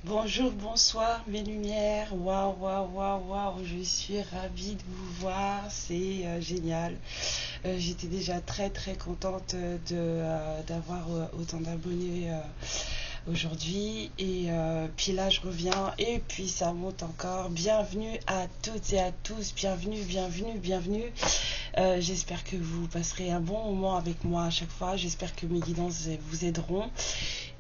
Bonjour, bonsoir mes lumières, waouh, waouh, waouh, waouh, je suis ravie de vous voir, c'est génial. J'étais déjà très très contente d'avoir autant d'abonnés aujourd'hui et puis là je reviens et puis ça monte encore. Bienvenue à toutes et à tous, bienvenue, bienvenue, bienvenue. J'espère que vous passerez un bon moment avec moi à chaque fois, j'espère que mes guidances vous aideront.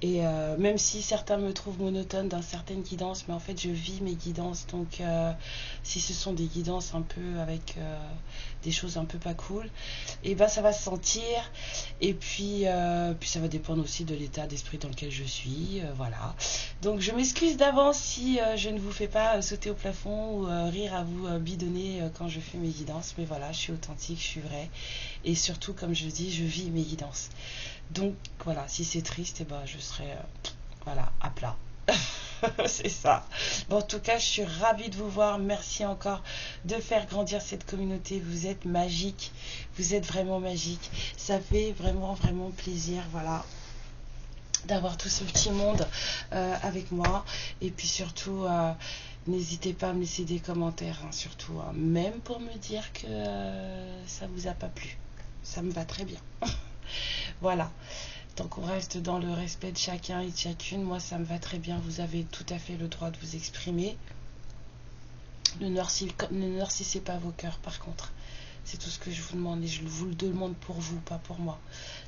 Et même si certains me trouvent monotone dans certaines guidances, mais en fait je vis mes guidances. Donc si ce sont des guidances un peu avec des choses un peu pas cool, et ben ça va se sentir. Et puis ça va dépendre aussi de l'état d'esprit dans lequel je suis. Voilà. Donc je m'excuse d'avance si je ne vous fais pas sauter au plafond ou rire à vous bidonner quand je fais mes guidances. Mais voilà, je suis authentique, je suis vraie. Et surtout, comme je dis, je vis mes guidances. Donc voilà, si c'est triste, et ben, je serai voilà, à plat. C'est ça. Bon, en tout cas, je suis ravie de vous voir. Merci encore de faire grandir cette communauté. Vous êtes magique. Vous êtes vraiment magique. Ça fait vraiment, vraiment plaisir. Voilà, d'avoir tout ce petit monde avec moi. Et puis surtout, n'hésitez pas à me laisser des commentaires, hein, surtout, hein, même pour me dire que ça vous a pas plu. Ça me va très bien. Voilà. Tant qu'on reste dans le respect de chacun et de chacune, moi ça me va très bien. Vous avez tout à fait le droit de vous exprimer. Ne noircissez pas vos cœurs par contre. C'est tout ce que je vous demande et je vous le demande pour vous, pas pour moi.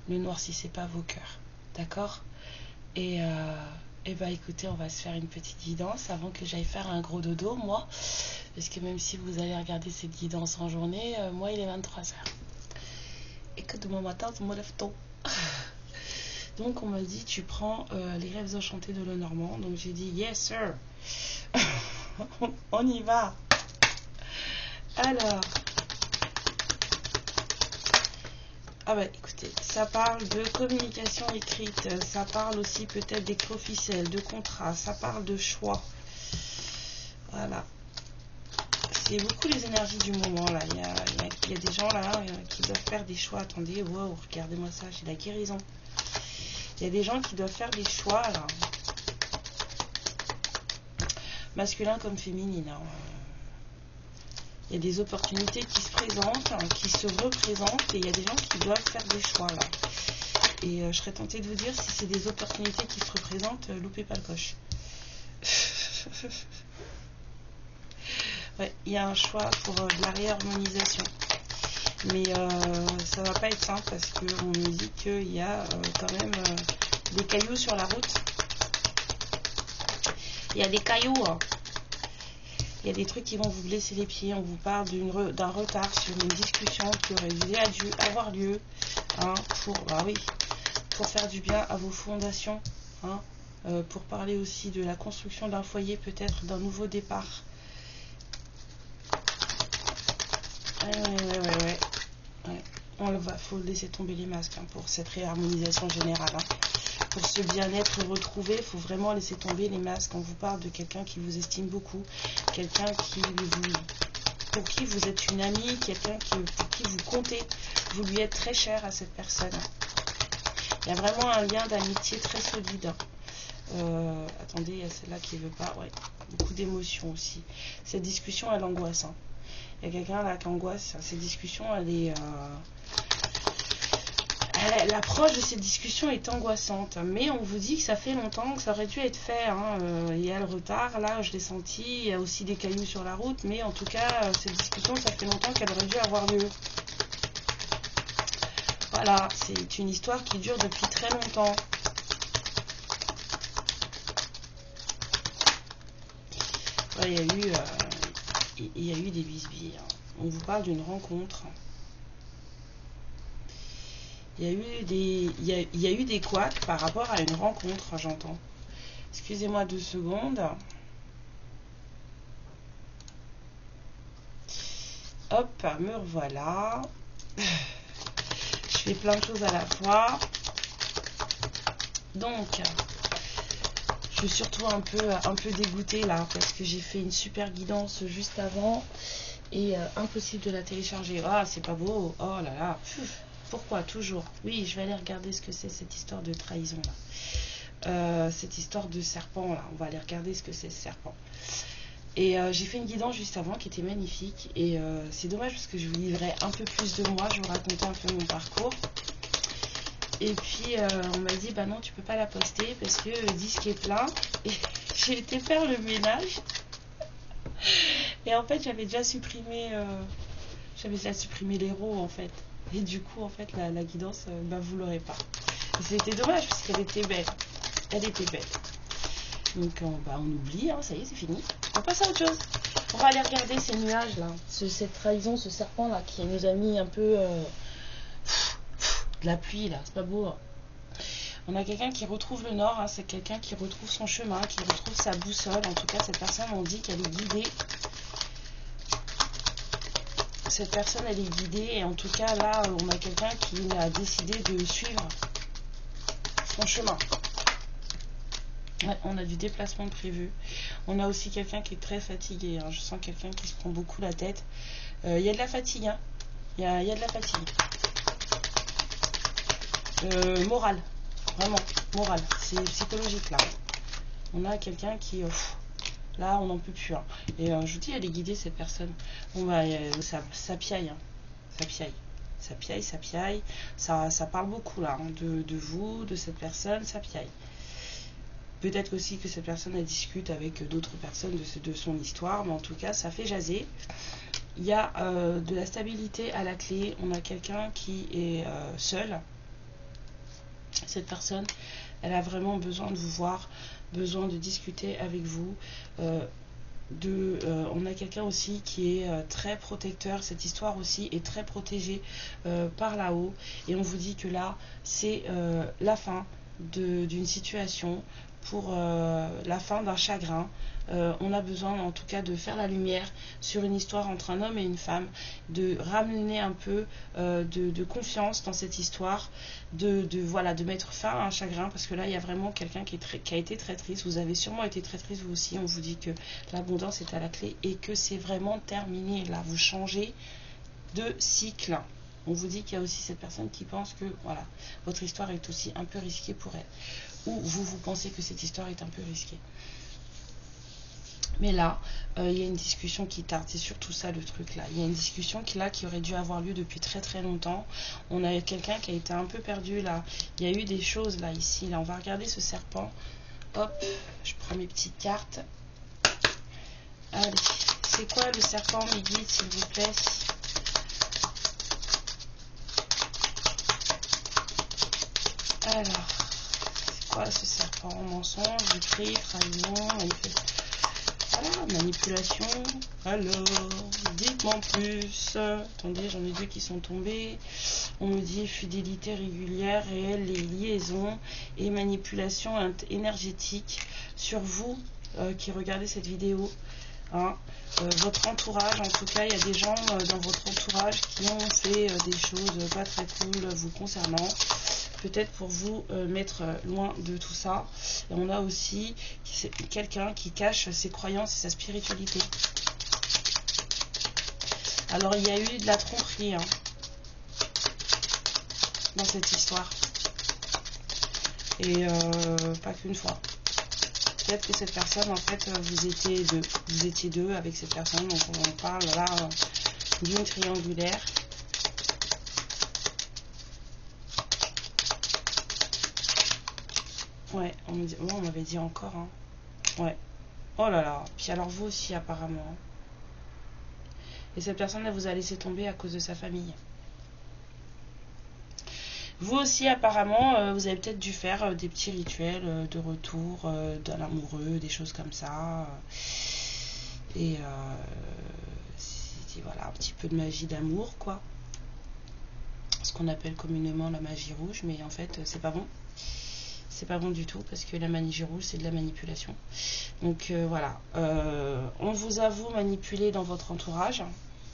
Ne noircissez pas vos cœurs. D'accord? Et bah écoutez, on va se faire une petite guidance avant que j'aille faire un gros dodo, moi. Parce que même si vous allez regarder cette guidance en journée, moi il est 23h. Et que demain matin, je me lève tôt. Donc on m'a dit tu prends les rêves enchantés de Lenormand. Donc j'ai dit yes sir. On y va. Alors. Ah bah écoutez, ça parle de communication écrite, ça parle aussi peut-être d'écrit officiel, de contrat, ça parle de choix. Voilà. C'est beaucoup les énergies du moment là. Il y a des gens là qui doivent faire des choix. Attendez, wow, regardez-moi ça, j'ai la guérison. Il y a des gens qui doivent faire des choix là. Masculin comme féminine. Hein. Il y a des opportunités qui se présentent, hein, qui se représentent, et il y a des gens qui doivent faire des choix là. Et je serais tentée de vous dire, si c'est des opportunités qui se représentent, loupez pas le coche. Ouais, il y a un choix pour de la réharmonisation. Mais ça va pas être simple parce qu'on me dit qu'il y a quand même des cailloux sur la route. Il y a des cailloux. Hein. Il y a des trucs qui vont vous blesser les pieds. On vous parle d'un retard sur une discussion qui aurait dû avoir lieu, hein, pour faire du bien à vos fondations, hein, pour parler aussi de la construction d'un foyer, peut-être d'un nouveau départ. Ouais. Faut laisser tomber les masques, hein, pour cette réharmonisation générale. Hein. Pour ce bien-être retrouvé, il faut vraiment laisser tomber les masques. On vous parle de quelqu'un qui vous estime beaucoup, quelqu'un pour qui vous êtes une amie, quelqu'un pour qui vous comptez, vous lui êtes très cher à cette personne. Il y a vraiment un lien d'amitié très solide. Attendez, il y a celle-là qui ne veut pas. Ouais, beaucoup d'émotions aussi. Cette discussion, elle angoisse. Hein. Il y a quelqu'un là qui angoisse. Cette discussion, elle est... L'approche de cette discussion est angoissante, mais on vous dit que ça fait longtemps que ça aurait dû être fait. Hein. Il y a le retard, là je l'ai senti, il y a aussi des cailloux sur la route, mais en tout cas cette discussion, ça fait longtemps qu'elle aurait dû avoir lieu. Voilà, c'est une histoire qui dure depuis très longtemps. Ouais, il y a eu des bisbilles. Hein. On vous parle d'une rencontre. Il y a eu des couacs par rapport à une rencontre, j'entends. Excusez-moi 2 secondes. Hop, me revoilà. Je fais plein de choses à la fois. Donc, je suis surtout un peu dégoûtée là, parce que j'ai fait une super guidance juste avant. et impossible de la télécharger. Ah, c'est pas beau. Oh là là. Pourquoi toujours? Oui, je vais aller regarder ce que c'est cette histoire de trahison là. Cette histoire de serpent là. On va aller regarder ce que c'est ce serpent. Et j'ai fait une guidance juste avant qui était magnifique. Et c'est dommage parce que je vous livrais un peu plus de moi. Je vous racontais un peu mon parcours. Et puis on m'a dit bah non, tu peux pas la poster parce que le disque est plein. Et j'ai été faire le ménage. Et en fait j'avais déjà supprimé l'héros en fait. Et du coup en fait la guidance bah vous l'aurez pas. Et c'était dommage parce qu'elle était belle. Elle était belle. Donc bah, on oublie, hein, ça y est, c'est fini. On passe à autre chose. On va aller regarder ces nuages là, cette trahison, ce serpent là qui nous a mis un peu de la pluie là, c'est pas beau. Hein. On a quelqu'un qui retrouve le nord, hein, c'est quelqu'un qui retrouve son chemin, qui retrouve sa boussole. En tout cas, cette personne, on dit qu'elle est guidée. Cette personne, elle est guidée. Et en tout cas, là, on a quelqu'un qui a décidé de suivre son chemin. Ouais, on a du déplacement prévu. On a aussi quelqu'un qui est très fatigué. Hein. Je sens quelqu'un qui se prend beaucoup la tête. Il y a de la fatigue. Hein. Il y a de la fatigue. Morale. Vraiment, morale. C'est psychologique là. On a quelqu'un qui... là, on n'en peut plus. Hein. Et je vous dis, elle est guidée cette personne. Bon, bah, ça piaille. Hein. Ça piaille. Ça piaille, ça piaille. Ça parle beaucoup là. Hein, de vous, de cette personne. Ça piaille. Peut-être aussi que cette personne elle discute avec d'autres personnes de son histoire, mais en tout cas ça fait jaser. Il y a de la stabilité à la clé. On a quelqu'un qui est seul. Cette personne, elle a vraiment besoin de vous voir, besoin de discuter avec vous. On a quelqu'un aussi qui est très protecteur. Cette histoire aussi est très protégée par là-haut. Et on vous dit que là, c'est la fin d'une situation. Pour la fin d'un chagrin. On a besoin en tout cas de faire la lumière sur une histoire entre un homme et une femme, de ramener un peu de confiance dans cette histoire, voilà, de mettre fin à un chagrin, parce que là il y a vraiment quelqu'un qui a été très triste. Vous avez sûrement été très triste vous aussi. On vous dit que l'abondance est à la clé et que c'est vraiment terminé. Là vous changez de cycle. On vous dit qu'il y a aussi cette personne qui pense que voilà, votre histoire est aussi un peu risquée pour elle. Ou vous pensez que cette histoire est un peu risquée. Mais là, il y a une discussion qui tarde. C'est surtout ça le truc là. Il y a une discussion qui aurait dû avoir lieu depuis très très longtemps. On a quelqu'un qui a été un peu perdu là. Il y a eu des choses là, ici. Là, on va regarder ce serpent. Hop, je prends mes petites cartes. Allez, c'est quoi le serpent, mes guides, s'il vous plaît? Alors, c'est quoi ce serpent? Mensonge, mépris, trahison, voilà, manipulation. Alors, dites-moi en plus. Attendez, j'en ai deux qui sont tombés. On me dit fidélité régulière, réelle et liaison et manipulation énergétique sur vous qui regardez cette vidéo. Hein. Votre entourage, en tout cas, il y a des gens dans votre entourage qui ont fait des choses pas très cool vous concernant. Peut-être pour vous mettre loin de tout ça. Et on a aussi quelqu'un qui cache ses croyances et sa spiritualité. Alors il y a eu de la tromperie hein, dans cette histoire. Et pas qu'une fois. Peut-être que cette personne, en fait, vous étiez deux avec cette personne. Donc on parle là d'une triangulaire. Ouais, on m'avait dit encore. Hein. Ouais. Oh là là. Puis alors vous aussi apparemment. Et cette personne, elle vous a laissé tomber à cause de sa famille. Vous aussi apparemment, vous avez peut-être dû faire des petits rituels de retour d'un amoureux, des choses comme ça. Et voilà, un petit peu de magie d'amour, quoi. Ce qu'on appelle communément la magie rouge, mais en fait, c'est pas bon. C'est pas bon du tout parce que la magie rouge c'est de la manipulation. Donc voilà, on vous a manipulé dans votre entourage.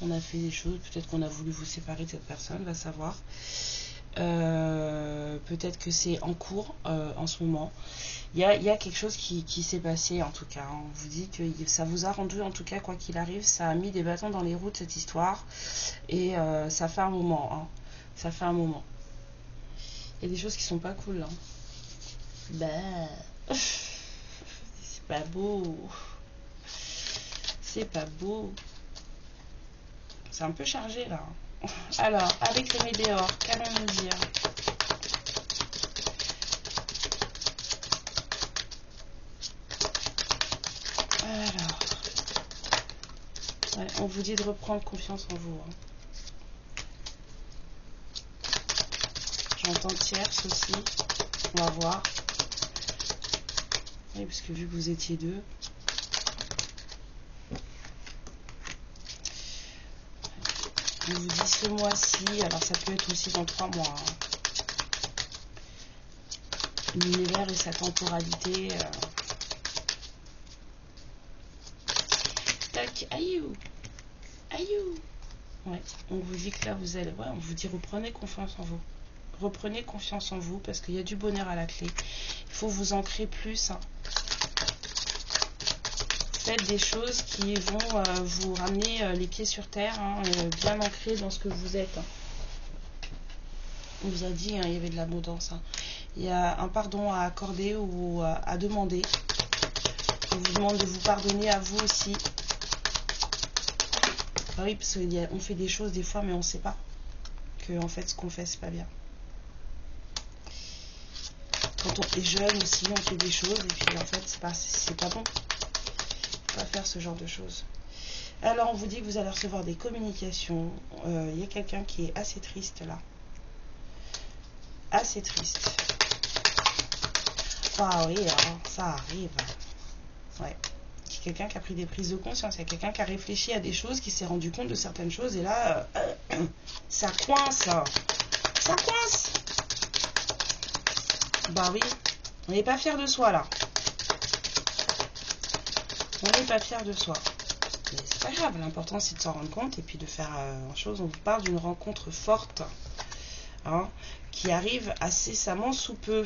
On a fait des choses, peut-être qu'on a voulu vous séparer de cette personne, va savoir. Peut-être que c'est en cours en ce moment. Il y a quelque chose qui s'est passé en tout cas. On vous dit que ça vous a rendu, en tout cas, quoi qu'il arrive, ça a mis des bâtons dans les roues de cette histoire. Et ça fait un moment. Hein. Ça fait un moment. Il y a des choses qui sont pas cool. Hein. Bah. C'est pas beau. C'est pas beau. C'est un peu chargé là. Alors, avec le météore, qu'allons-nous dire? Alors, ouais, on vous dit de reprendre confiance en vous. Hein. J'entends tierce aussi. On va voir. Oui, parce que vu que vous étiez deux. On vous dit ce mois-ci, alors ça peut être aussi dans 3 mois. Hein. L'univers et sa temporalité. Tac, aïe. Ouais, on vous dit que là vous allez. Ouais, on vous dit reprenez confiance en vous. Reprenez confiance en vous parce qu'il y a du bonheur à la clé. Il faut vous ancrer plus. Hein. Faites des choses qui vont vous ramener les pieds sur terre, hein, bien ancrés dans ce que vous êtes. Hein. On vous a dit, hein, il y avait de l'abondance. Hein. Il y a un pardon à accorder ou à demander. On vous demande de vous pardonner à vous aussi. Ah oui, parce qu'on fait des choses des fois, mais on ne sait pas que en fait ce qu'on fait, c'est pas bien. Quand on est jeune aussi, on fait des choses et puis en fait, c'est pas bon. Pas faire ce genre de choses. Alors on vous dit que vous allez recevoir des communications. Il y a quelqu'un qui est assez triste là. Assez triste. Ah oui, hein, ça arrive. Ouais. Il y a quelqu'un qui a pris des prises de conscience. Il y a quelqu'un qui a réfléchi à des choses, qui s'est rendu compte de certaines choses. Et là, ça coince. Ça coince. Bah oui. On n'est pas fier de soi là. On n'est pas fier de soi. Mais c'est pas grave, l'important c'est de s'en rendre compte et puis de faire une chose. On vous parle d'une rencontre forte, hein, qui arrive incessamment sous peu.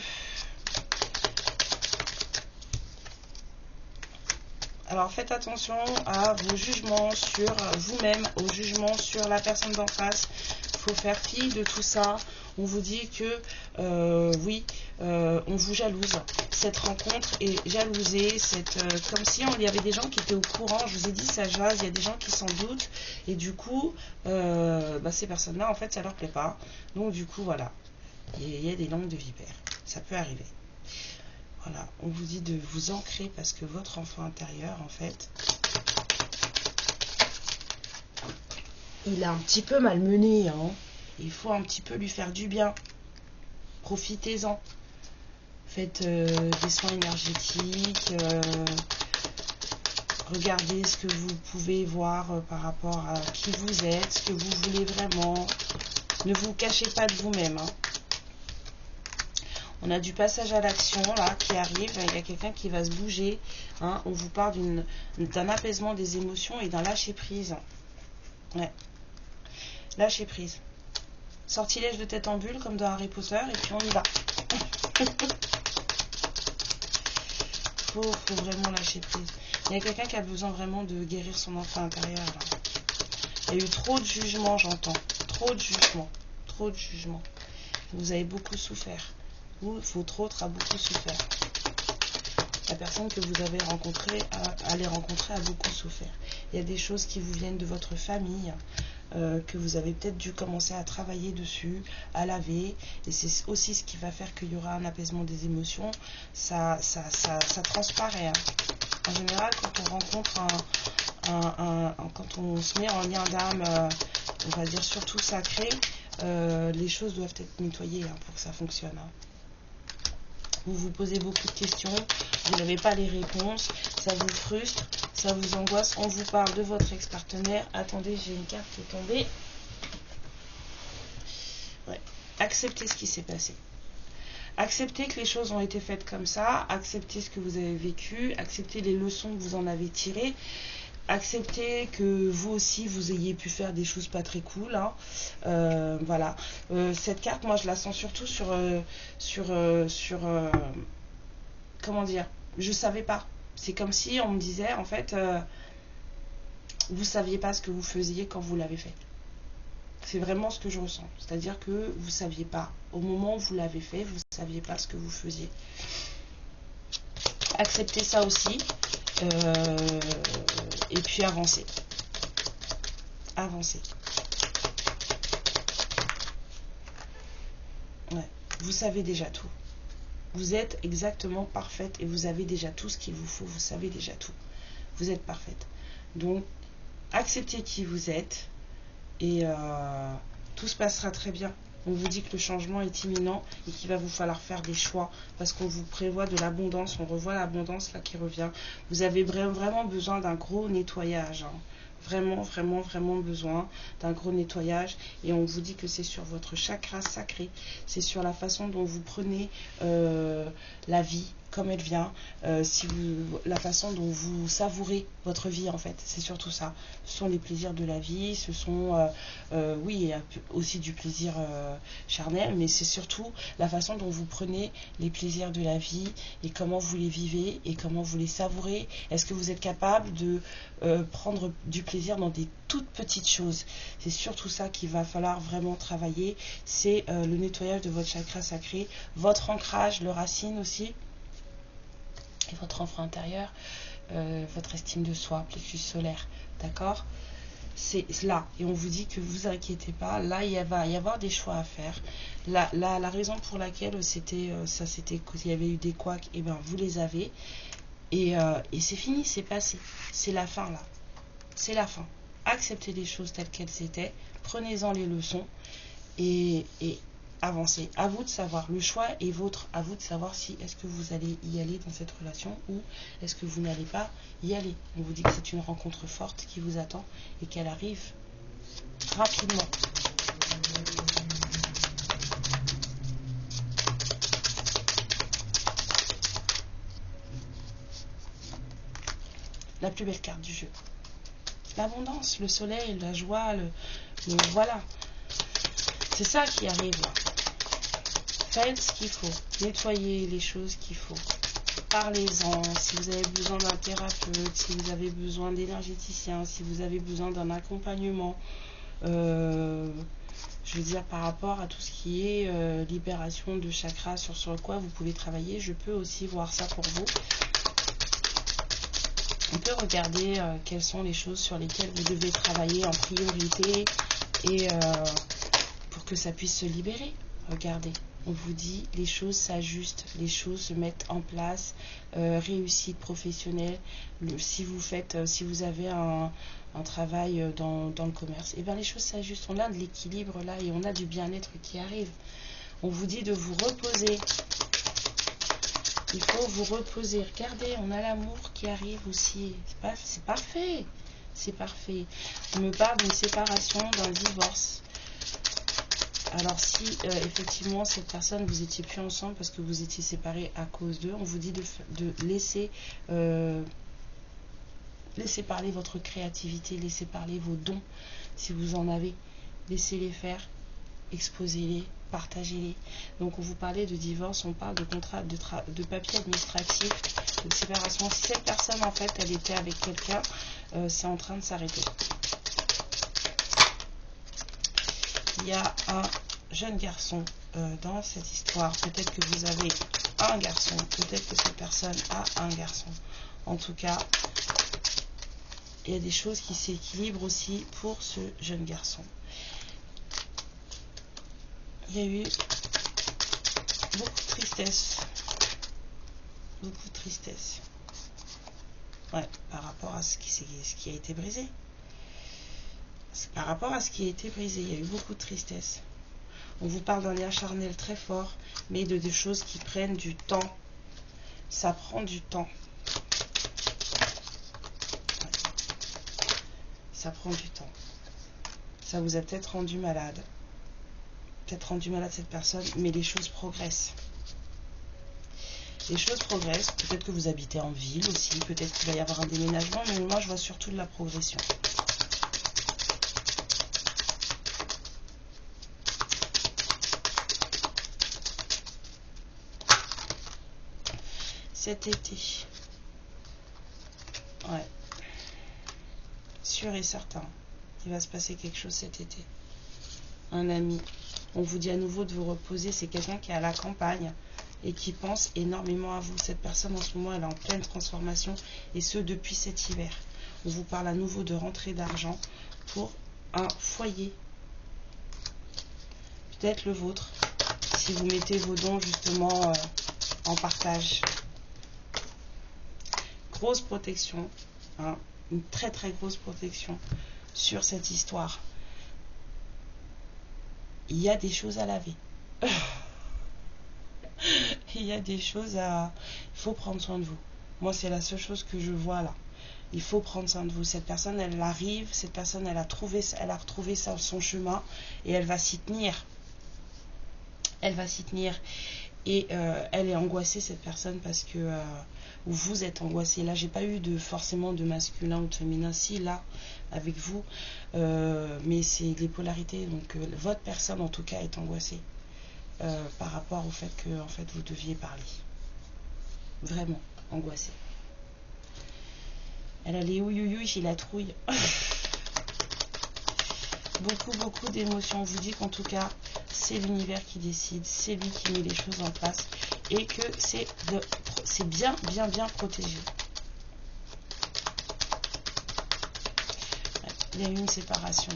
Alors faites attention à vos jugements sur vous-même, aux jugements sur la personne d'en face. Il faut faire fi de tout ça. On vous dit que oui, on vous jalouse. Cette rencontre est jalousée, comme si il y avait des gens qui étaient au courant. Je vous ai dit, ça jase, il y a des gens qui s'en doutent. Et du coup, ces personnes-là, en fait, ça leur plaît pas. Donc du coup, voilà, il y a des langues de vipère. Ça peut arriver. Voilà, on vous dit de vous ancrer parce que votre enfant intérieur, en fait, il a un petit peu malmené. Hein. Il faut un petit peu lui faire du bien. Profitez-en. Faites des soins énergétiques. Regardez ce que vous pouvez voir par rapport à qui vous êtes, ce que vous voulez vraiment. Ne vous cachez pas de vous-même. Hein. On a du passage à l'action là qui arrive. Il y a quelqu'un qui va se bouger. Hein. On vous parle d'un apaisement des émotions et d'un lâcher prise. Ouais. Lâcher prise. Sortilège de tête en bulle comme dans Harry Potter et puis on y va. Faut vraiment lâcher prise. Il y a quelqu'un qui a besoin vraiment de guérir son enfant intérieur. Là. Il y a eu trop de jugements, j'entends. Trop de jugements. Trop de jugements. Vous avez beaucoup souffert. Votre autre a beaucoup souffert. La personne que vous avez allez rencontrer a beaucoup souffert. Il y a des choses qui vous viennent de votre famille, que vous avez peut-être dû commencer à travailler dessus, à laver. Et c'est aussi ce qui va faire qu'il y aura un apaisement des émotions. Ça transparaît. Hein. En général, quand on rencontre quand on se met en lien d'âme, on va dire surtout sacré, les choses doivent être nettoyées hein, pour que ça fonctionne. Hein. Vous vous posez beaucoup de questions, vous n'avez pas les réponses, ça vous frustre, ça vous angoisse. On vous parle de votre ex-partenaire. Attendez, j'ai une carte qui est tombée. Ouais. Acceptez ce qui s'est passé. Acceptez que les choses ont été faites comme ça. Acceptez ce que vous avez vécu. Acceptez les leçons que vous en avez tirées. acceptez que vous aussi vous ayez pu faire des choses pas très cool, hein. Voilà, cette carte moi je la sens surtout comment dire, je savais pas, c'est comme si on me disait en fait vous saviez pas ce que vous faisiez quand vous l'avez fait. C'est vraiment ce que je ressens, c'est à dire que vous saviez pas au moment où vous l'avez fait, vous saviez pas ce que vous faisiez. Acceptez ça aussi. Et puis avancez. Avancez. Ouais. Vous savez déjà tout. Vous êtes exactement parfaite et vous avez déjà tout ce qu'il vous faut. Vous savez déjà tout. Vous êtes parfaite. Donc, acceptez qui vous êtes et tout se passera très bien. On vous dit que le changement est imminent et qu'il va vous falloir faire des choix parce qu'on vous prévoit de l'abondance. On revoit l'abondance là qui revient. Vous avez vraiment besoin d'un gros nettoyage, hein. Vraiment, vraiment, vraiment besoin d'un gros nettoyage. Et on vous dit que c'est sur votre chakra sacré. C'est sur la façon dont vous prenez la vie comme elle vient, la façon dont vous savourez votre vie en fait, c'est surtout ça. Ce sont les plaisirs de la vie, ce sont, oui, aussi du plaisir charnel, mais c'est surtout la façon dont vous prenez les plaisirs de la vie et comment vous les vivez et comment vous les savourez. Est-ce que vous êtes capable de prendre du plaisir dans des toutes petites choses? C'est surtout ça qu'il va falloir vraiment travailler, c'est le nettoyage de votre chakra sacré, votre ancrage, le racine aussi, et votre enfant intérieur, votre estime de soi, plexus solaire, d'accord? C'est là, et on vous dit que vous inquiétez pas, là il va y avoir des choix à faire. La raison pour laquelle c'était qu'il y avait eu des couacs, et ben vous les avez, et c'est fini, c'est passé, c'est la fin là, c'est la fin. Acceptez les choses telles qu'elles étaient, prenez-en les leçons, et avancez. À vous de savoir, le choix est vôtre, à vous de savoir si est-ce que vous allez y aller dans cette relation ou est-ce que vous n'allez pas y aller. On vous dit que c'est une rencontre forte qui vous attend et qu'elle arrive rapidement. La plus belle carte du jeu. L'abondance, le soleil, la joie, voilà. C'est ça qui arrive là. Faites ce qu'il faut, nettoyez les choses qu'il faut, parlez-en, si vous avez besoin d'un thérapeute, si vous avez besoin d'énergéticien, si vous avez besoin d'un accompagnement, je veux dire par rapport à tout ce qui est libération de chakras sur quoi vous pouvez travailler, je peux aussi voir ça pour vous. On peut regarder quelles sont les choses sur lesquelles vous devez travailler en priorité et pour que ça puisse se libérer. Regardez. On vous dit, les choses s'ajustent, les choses se mettent en place, réussite professionnelle. Si vous avez un travail dans le commerce, et bien les choses s'ajustent. On a de l'équilibre là et on a du bien-être qui arrive. On vous dit de vous reposer. Il faut vous reposer. Regardez, on a l'amour qui arrive aussi. C'est parfait. C'est parfait. On me parle d'une séparation, d'un divorce. Alors si effectivement cette personne, vous étiez plus ensemble parce que vous étiez séparés à cause d'eux, on vous dit de laisser parler votre créativité, laissez parler vos dons si vous en avez, laissez-les faire, exposez-les, partagez-les. Donc on vous parlait de divorce, on parle de contrat, de papier administratif, de séparation. Si cette personne en fait elle était avec quelqu'un, c'est en train de s'arrêter. Il y a un jeune garçon dans cette histoire. Peut-être que vous avez un garçon. Peut-être que cette personne a un garçon. En tout cas, il y a des choses qui s'équilibrent aussi pour ce jeune garçon. Il y a eu beaucoup de tristesse. Beaucoup de tristesse. Ouais, par rapport à ce qui a été brisé. Par rapport à ce qui a été brisé, il y a eu beaucoup de tristesse. On vous parle d'un lien charnel très fort, mais de des choses qui prennent du temps. Ça prend du temps. Ouais. Ça prend du temps. Ça vous a peut-être rendu malade. Peut-être rendu malade cette personne, mais les choses progressent. Les choses progressent. Peut-être que vous habitez en ville aussi. Peut-être qu'il va y avoir un déménagement. Mais moi, je vois surtout de la progression. Cet été. Ouais. Sûr et certain. Il va se passer quelque chose cet été. Un ami. On vous dit à nouveau de vous reposer. C'est quelqu'un qui est à la campagne et qui pense énormément à vous. Cette personne en ce moment, elle est en pleine transformation. Et ce, depuis cet hiver. On vous parle à nouveau de rentrée d'argent pour un foyer. Peut-être le vôtre. Si vous mettez vos dons justement en partage. Grosse protection, hein, une très très grosse protection sur cette histoire. Il y a des choses à laver. Il y a des choses à... Il faut prendre soin de vous. Moi, c'est la seule chose que je vois là. Il faut prendre soin de vous. Cette personne, elle arrive. Cette personne, elle a retrouvé son chemin. Et elle va s'y tenir. Elle va s'y tenir. Et elle est angoissée, cette personne, parce que... vous êtes angoissé. Là, j'ai pas eu forcément de masculin ou de féminin. Si, là, avec vous. Mais c'est les polarités. Donc, votre personne, en tout cas, est angoissée. Par rapport au fait que en fait, vous deviez parler. Vraiment angoissée. Elle a les ouïouïouï, j'ai la trouille. Beaucoup d'émotions. On vous dit qu'en tout cas, c'est l'univers qui décide. C'est lui qui met les choses en place. Et que c'est bien protégé. Il y a eu une séparation.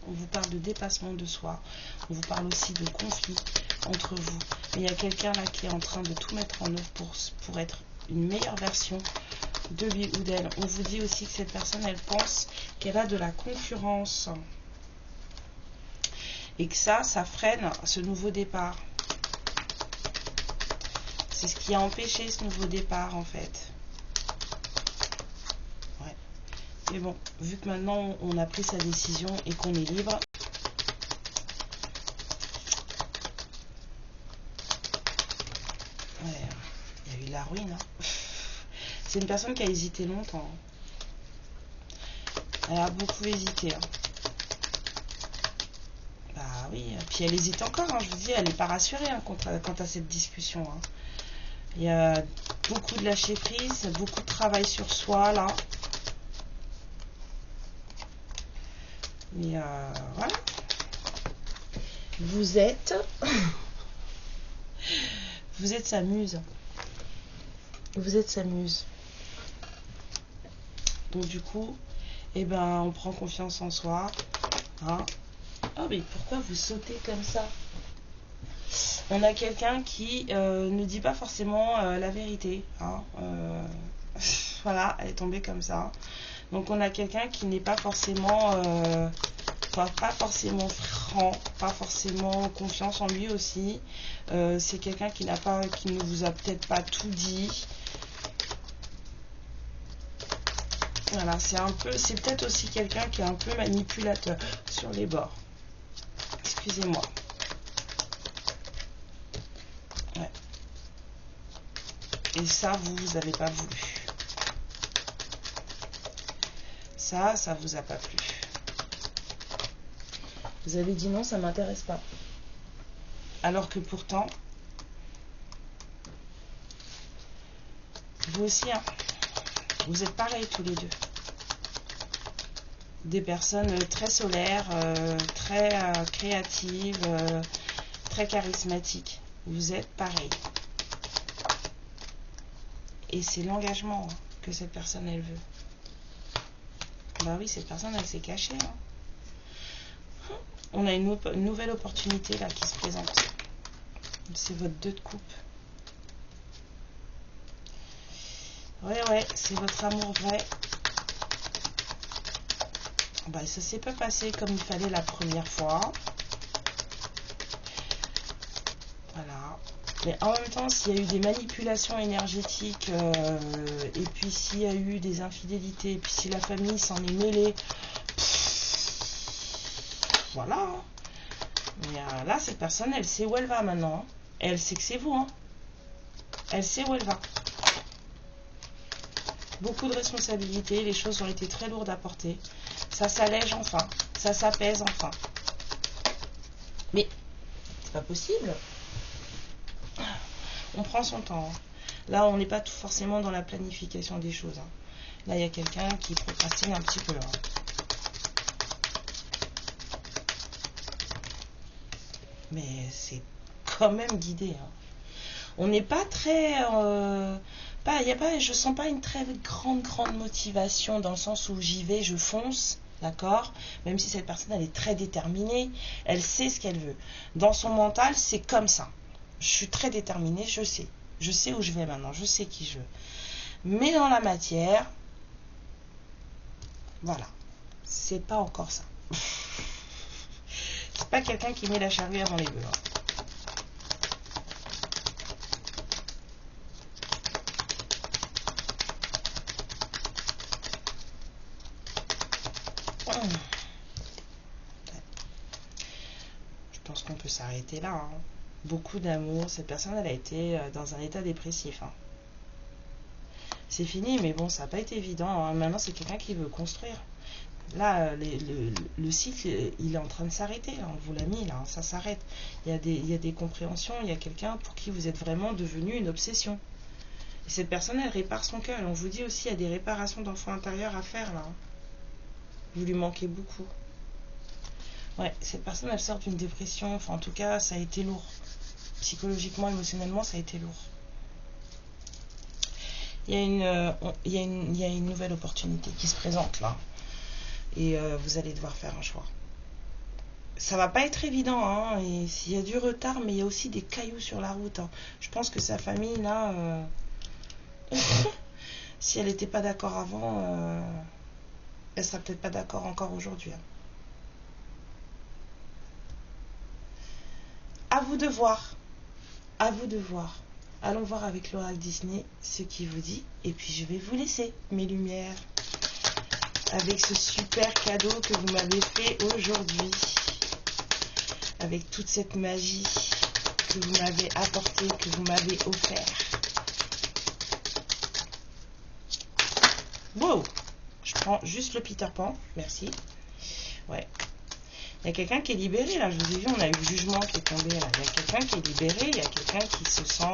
On vous parle de dépassement de soi. On vous parle aussi de conflit entre vous. Mais il y a quelqu'un là qui est en train de tout mettre en œuvre pour être une meilleure version de lui ou d'elle. On vous dit aussi que cette personne, elle pense qu'elle a de la concurrence. Et que ça freine ce nouveau départ. C'est ce qui a empêché ce nouveau départ, en fait. Ouais. Mais bon, vu que maintenant, on a pris sa décision et qu'on est libre... Ouais, il y a eu la ruine. Hein. C'est une personne qui a hésité longtemps. Elle a beaucoup hésité. Hein. Bah oui, puis elle hésite encore. Hein, je vous dis, elle n'est pas rassurée hein, quant à cette discussion. Hein. Il y a beaucoup de lâcher prise, beaucoup de travail sur soi là. Mais voilà. Vous êtes sa muse. Vous êtes sa muse. Donc du coup, eh ben, on prend confiance en soi. Hein. Oh mais pourquoi vous sautez comme ça? On a quelqu'un qui ne dit pas forcément la vérité. Hein. Voilà, elle est tombée comme ça. Donc on a quelqu'un qui n'est pas forcément... pas forcément franc, pas forcément confiance en lui aussi. C'est quelqu'un qui ne vous a peut-être pas tout dit. Voilà, c'est peut-être aussi quelqu'un qui est un peu manipulateur sur les bords. Excusez-moi. Ouais. Et ça, vous n'avez pas voulu. Ça vous a pas plu. Vous avez dit non, ça m'intéresse pas. Alors que pourtant, vous aussi, hein, vous êtes pareils tous les deux. Des personnes très solaires, très créatives, très charismatiques. Vous êtes pareils. Et c'est l'engagement hein, que cette personne, elle veut. Bah oui, cette personne, elle s'est cachée. Hein. On a une nouvelle opportunité là qui se présente. C'est votre 2 de coupe. Ouais, c'est votre amour vrai. Bah, ça s'est pas passé comme il fallait la première fois. Voilà. Mais en même temps, s'il y a eu des manipulations énergétiques, et puis s'il y a eu des infidélités, et puis si la famille s'en est mêlée, voilà. Mais là, cette personne, elle sait où elle va maintenant. Et elle sait que c'est vous. Hein. Elle sait où elle va. Beaucoup de responsabilités. Les choses ont été très lourdes à porter. Ça s'allège enfin. Ça s'apaise enfin. Mais c'est pas possible. On prend son temps. Hein. Là, on n'est pas tout forcément dans la planification des choses. Hein. Là, il y a quelqu'un qui procrastine un petit peu. Là. Mais c'est quand même guidé. Hein. On n'est pas très... je sens pas une très grande motivation dans le sens où j'y vais, je fonce. D'accord? Même si cette personne, elle est très déterminée. Elle sait ce qu'elle veut. Dans son mental, c'est comme ça. Je suis très déterminée, je sais. Je sais où je vais maintenant. Je sais qui je veux. Mais dans la matière... Voilà, c'est pas encore ça. C'est pas quelqu'un qui met la charrue avant les bœufs. Je pense qu'on peut s'arrêter là. Hein. Beaucoup d'amour. Cette personne, elle a été dans un état dépressif. Hein. C'est fini, mais bon, ça n'a pas été évident. Hein. Maintenant, c'est quelqu'un qui veut construire. Là, le cycle, il est en train de s'arrêter. On vous l'a mis, là, hein, ça s'arrête. Il y a des compréhensions. Il y a quelqu'un pour qui vous êtes vraiment devenu une obsession. Et cette personne, elle répare son cœur. On vous dit aussi, il y a des réparations d'enfant intérieur à faire, là. Hein. Vous lui manquez beaucoup. Ouais, cette personne, elle sort d'une dépression. Enfin, en tout cas, ça a été lourd. Psychologiquement, émotionnellement, ça a été lourd. Il y a une nouvelle opportunité qui se présente, là. Et vous allez devoir faire un choix. Ça va pas être évident, hein, et il y a du retard, mais il y a aussi des cailloux sur la route. Hein. Je pense que sa famille, là, si elle n'était pas d'accord avant, elle sera peut-être pas d'accord encore aujourd'hui. Hein. À vous de voir. À vous de voir. Allons voir avec l'oracle Disney ce qu'il vous dit. Et puis je vais vous laisser, mes lumières, avec ce super cadeau que vous m'avez fait aujourd'hui. Avec toute cette magie que vous m'avez apportée, que vous m'avez offert. Wow! Je prends juste le Peter Pan. Merci. Ouais. Il y a quelqu'un qui est libéré, là. Je vous ai vu, on a eu le jugement qui est tombé, là. Il y a quelqu'un qui est libéré. Il y a quelqu'un qui se sent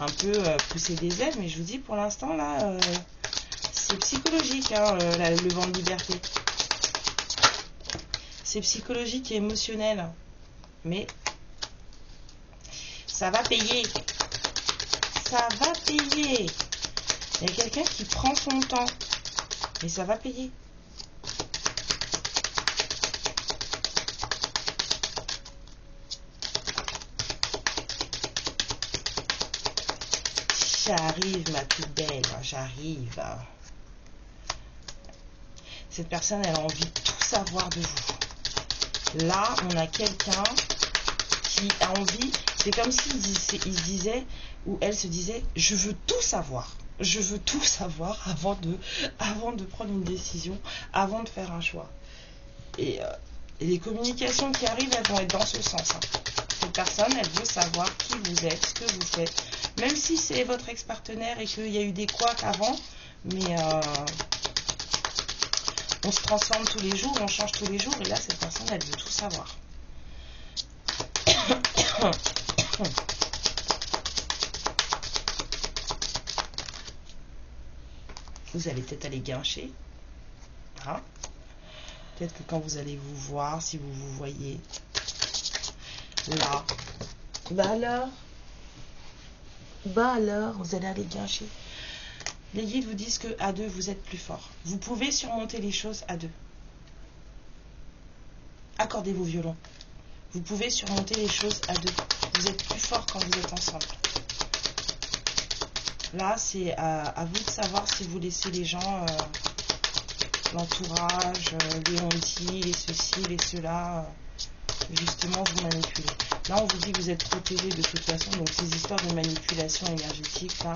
un peu pousser des ailes. Mais je vous dis, pour l'instant, là, c'est psychologique, hein, le vent de liberté. C'est psychologique et émotionnel. Mais ça va payer. Ça va payer. Il y a quelqu'un qui prend son temps. Mais ça va payer. J'arrive, ma toute belle. J'arrive. Cette personne, elle a envie de tout savoir de vous. Là, on a quelqu'un qui a envie. C'est comme s'il se disait, ou elle se disait, je veux tout savoir. Je veux tout savoir avant de prendre une décision, avant de faire un choix. Et les communications qui arrivent, elles vont être dans ce sens. Hein. Cette personne, elle veut savoir qui vous êtes, ce que vous faites. Même si c'est votre ex-partenaire et qu'il y a eu des couacs avant, mais on se transforme tous les jours, on change tous les jours. Et là, cette personne, elle veut tout savoir. Vous allez peut-être aller guincher. Hein? Peut-être que quand vous allez vous voir, si vous vous voyez là, bah alors, vous allez aller guincher. Les guides vous disent que à deux, vous êtes plus fort. Vous pouvez surmonter les choses à deux. Accordez vos violons. Vous pouvez surmonter les choses à deux. Vous êtes plus fort quand vous êtes ensemble. Là, c'est à vous de savoir si vous laissez les gens, l'entourage, les on-dit, les ceci, les cela, justement vous manipuler. Là, on vous dit que vous êtes protégé de toute façon, donc ces histoires de manipulation énergétique, là,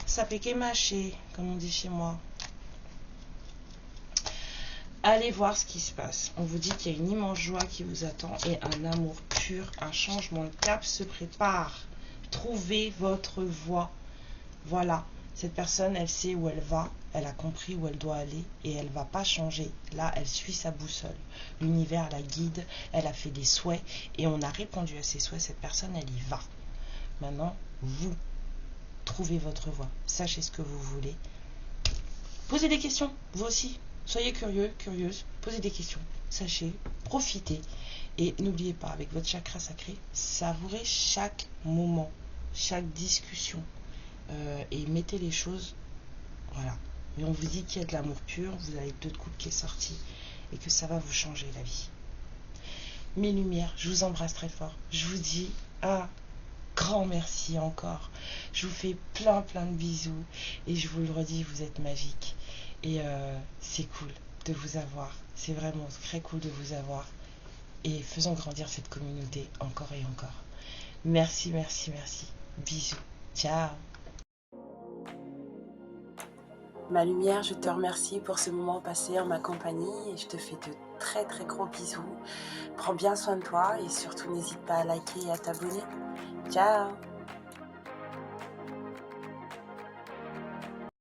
ça fait qu'émâcher, comme on dit chez moi. Allez voir ce qui se passe. On vous dit qu'il y a une immense joie qui vous attend et un amour pur, un changement de cap se prépare. Trouvez votre voie. Voilà, cette personne, elle sait où elle va, elle a compris où elle doit aller et elle ne va pas changer. Là, elle suit sa boussole. L'univers la guide, elle a fait des souhaits et on a répondu à ses souhaits. Cette personne, elle y va. Maintenant, vous, trouvez votre voie. Sachez ce que vous voulez. Posez des questions, vous aussi. Soyez curieux, curieuse, posez des questions. Sachez, profitez. Et n'oubliez pas, avec votre chakra sacré, savourez chaque moment, chaque discussion. Et mettez les choses, voilà. Mais on vous dit qu'il y a de l'amour pur, vous avez 2 de coupe qui est sorti et que ça va vous changer la vie. Mes lumières, je vous embrasse très fort. Je vous dis un grand merci encore. Je vous fais plein de bisous et je vous le redis, vous êtes magique. Et c'est cool de vous avoir. C'est vraiment très cool de vous avoir. Et faisons grandir cette communauté encore et encore. Merci. Bisous. Ciao. Ma lumière, je te remercie pour ce moment passé en ma compagnie et je te fais de très gros bisous. Prends bien soin de toi et surtout n'hésite pas à liker et à t'abonner. Ciao!